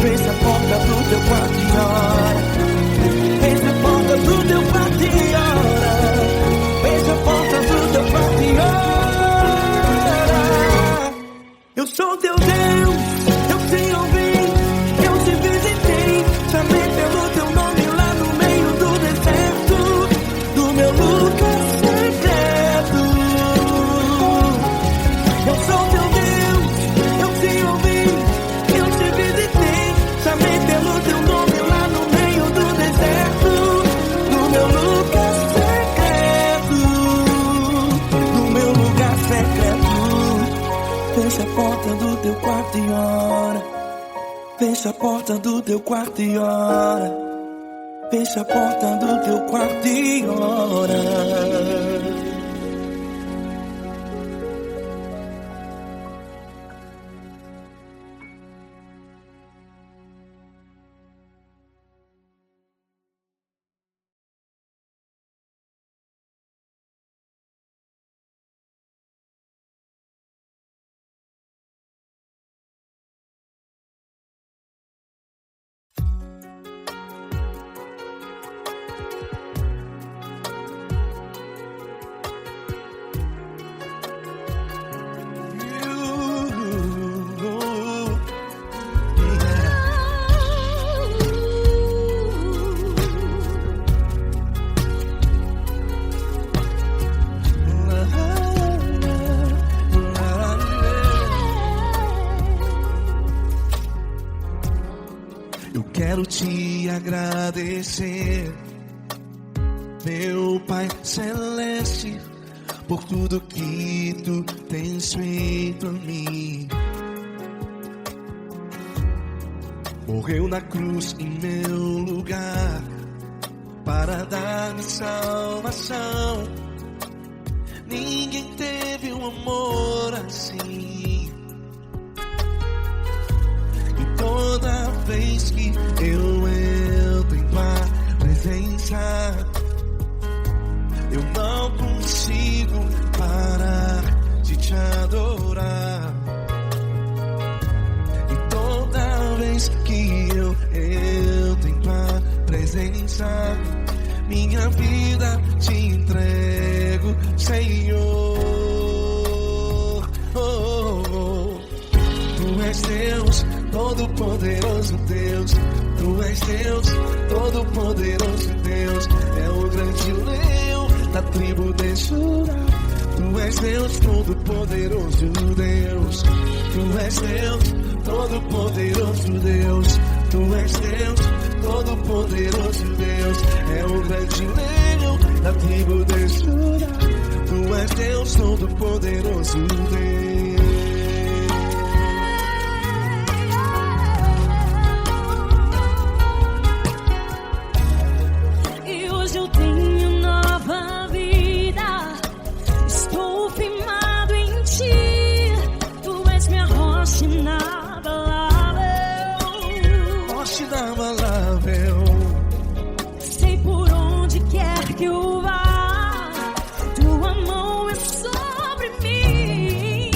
Fecha a porta do teu quarto e ora. Fecha a porta do teu quarto e ora. Fecha a porta do teu quarto e ora. Eu sou teu Deus, eu te ouvi, eu te visitei, chamei pelo teu nome lá no meio do deserto, do meu lugar secreto. Eu sou teu Deus, eu te ouvi, eu te visitei, chamei pelo teu nome lá no meio do deserto, do meu lugar secreto, do meu lugar secreto. Fecha a porta do teu quarto e ora. Fecha a porta do teu quarto e ora. Fecha a porta do teu quarto e ora. Quero te agradecer, meu Pai Celeste, por tudo que tu tens feito a mim. Morreu na cruz em meu lugar para dar-me salvação. Ninguém teve um amor assim. E toda vez que eu entro em tua presença, eu não consigo parar de te adorar. E toda vez que eu entro em tua presença, minha vida te entrego, Senhor. Tu és Deus, Todo-Poderoso Deus. Tu és Deus, Todo-Poderoso Deus. É o grande leão da tribo de Judá. Tu és Deus, Todo-Poderoso Deus. Tu és Deus, Todo-Poderoso Deus. Tu és Deus, Todo-Poderoso Deus. É o grande leão da tribo de Judá. Tu és Deus, Todo-Poderoso Deus. E hoje eu tenho nova vida. Estou firmado em ti. Tu és minha rocha inabalável. Rocha inabalável. Sei por onde quer que eu vá, tua mão é sobre mim.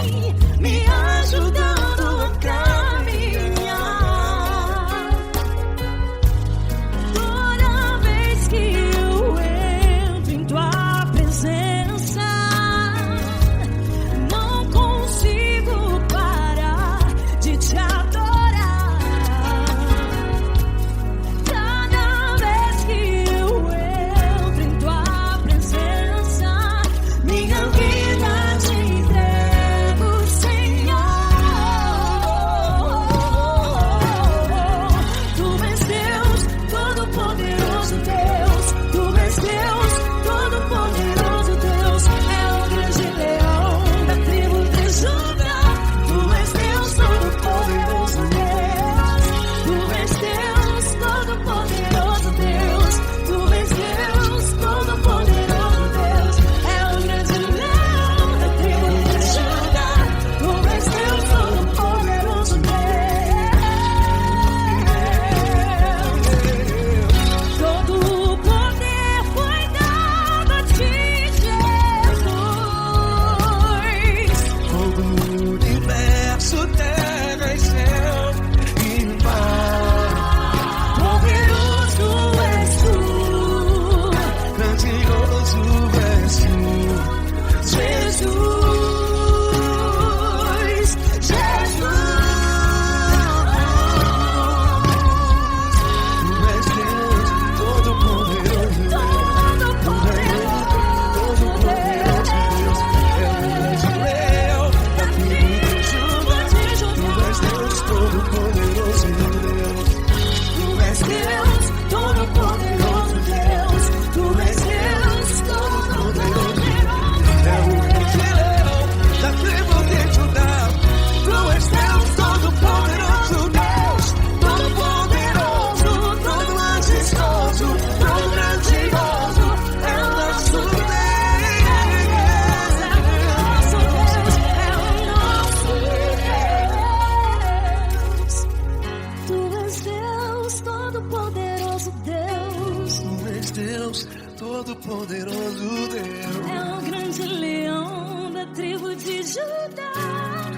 Todo-Poderoso Deus. É o grande leão da tribo de Judá.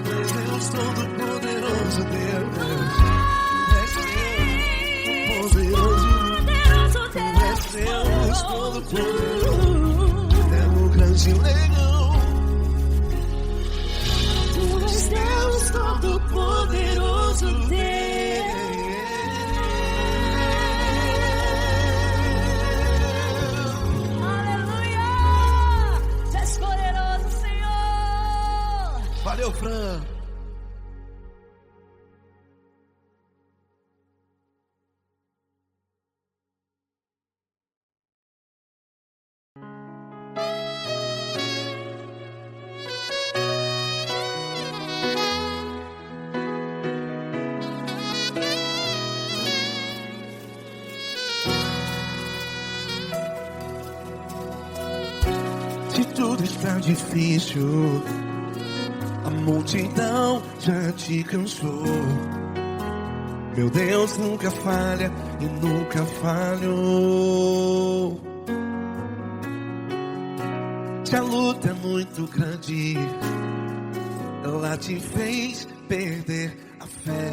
Deus Todo-Poderoso Deus. Deus Todo-Poderoso. É o grande leão. Tu és Deus Todo-Poderoso Deus. Valeu, Fran. Se tudo está difícil, a multidão já te cansou. Meu Deus nunca falha e nunca falhou. Se a luta é muito grande, ela te fez perder a fé.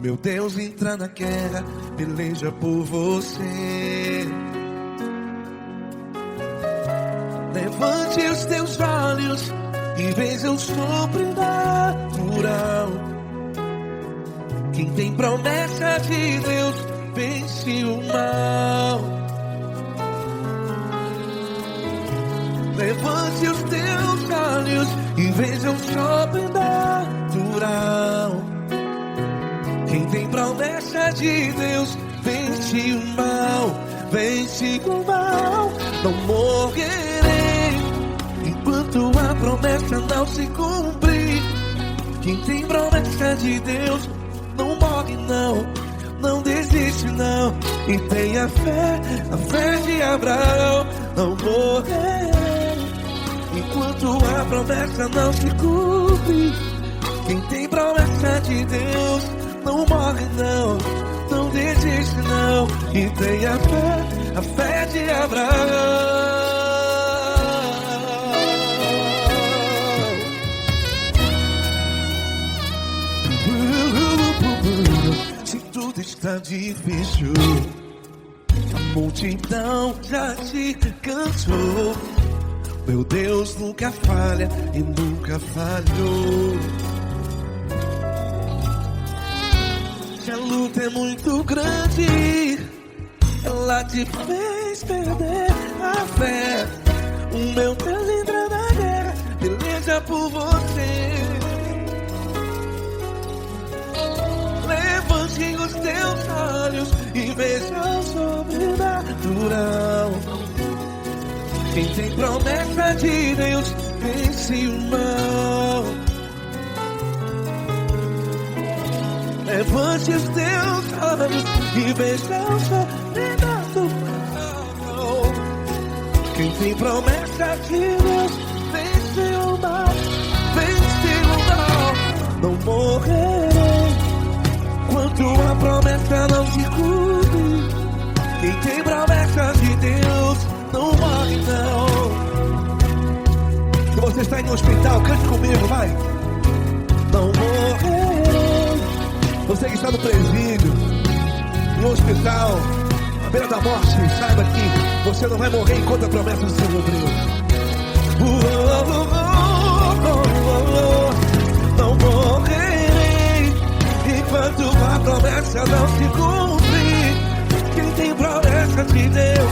Meu Deus entra na guerra, peleja por você. Levante os teus olhos e veja o sobrenatural. Quem tem promessa de Deus vence o mal. Levante os teus olhos e veja o sobrenatural. Quem tem promessa de Deus vence o mal. Vence o mal. Não morrerei enquanto a promessa não se cumprir. Quem tem promessa de Deus não morre não, não desiste não. E tenha fé, a fé de Abraão. Não morrerei enquanto a promessa não se cumpre. Quem tem promessa de Deus não morre não, não desiste não. E tenha fé, a fé de Abraão. Se tudo está difícil, a multidão já te cansou. Meu Deus nunca falha e nunca falhou. Se a luta é muito grande, ela te fez perder a fé. O meu Deus entra na guerra, peleja por você. Levante os teus olhos e veja o sobrenatural. Quem tem promessa de Deus vence o mal. Levante os teus olhos e veja o sobrenatural. Quem tem promessa de Deus vence o mal. Vence o mal. Não morrerei enquanto a promessa não se cumpre. Quem tem promessa de Deus não morre não. Se você está em um hospital, cante comigo, vai. Não morrerei. Você que está no presídio, em um hospital, à beira da morte, saiba que você não vai morrer enquanto a promessa do Senhor cumprir. promessa não se cumprir. Quem tem promessa de Deus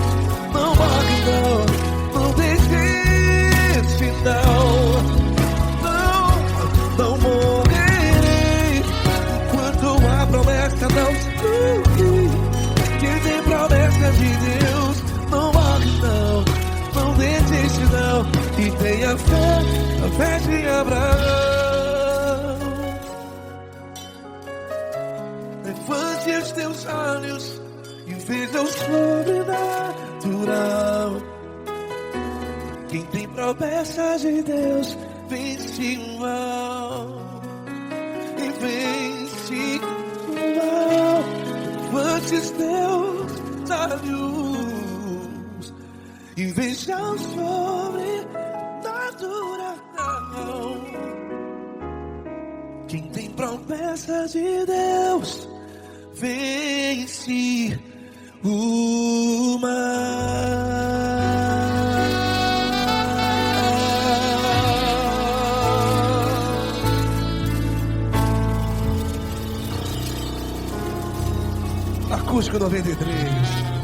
não morre não, não desiste não morrerei enquanto a promessa não se cumprir. Quem tem promessa de Deus não morre não desiste não, e tenha fé, a fé de Abraão. Levante os teus olhos e veja o sobrenatural. Quem tem promessas de Deus vence o mal, e vence o mal. Levante os teus olhos e veja o sobrenatural. Quem tem promessas de Deus vence o mal. Acústico 93.